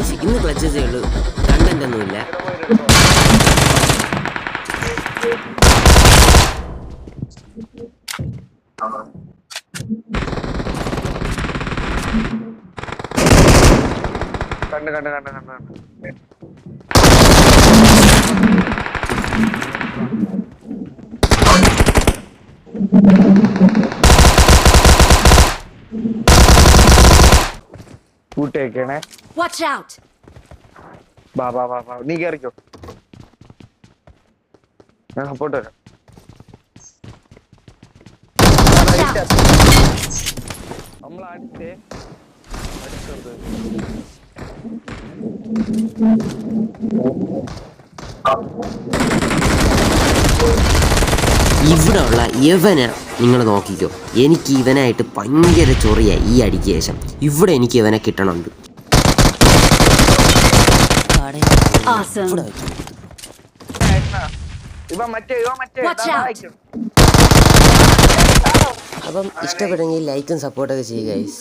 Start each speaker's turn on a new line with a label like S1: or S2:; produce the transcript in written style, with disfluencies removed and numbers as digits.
S1: Guys ഇന്ന് ക്ലച്ചസേ ഉള്ളൂ, content ഒന്നുമില്ല.
S2: കൂട്ടേക്കണേ.
S3: Watch out!
S2: ബാ നീ കേറിക്കോ, ഞാൻ സപ്പോർട്ട് വരാം. നമ്മളടിച്ചേ അടുത്തത്
S1: ഇവിടെ ഉള്ള യവന നിങ്ങൾ നോക്കിക്കോ, എനിക്ക് ഇവനായിട്ട് ഭയങ്കര ചൊറിയ ഈ അടിക്ക് ശേഷം. ഇവിടെ എനിക്ക് ഇവനെ കിട്ടണുണ്ട്. അപ്പം ഇഷ്ടപ്പെട്ടെങ്കിൽ ലൈക്കും സപ്പോർട്ടൊക്കെ ചെയ്യുക ഗൈസ്.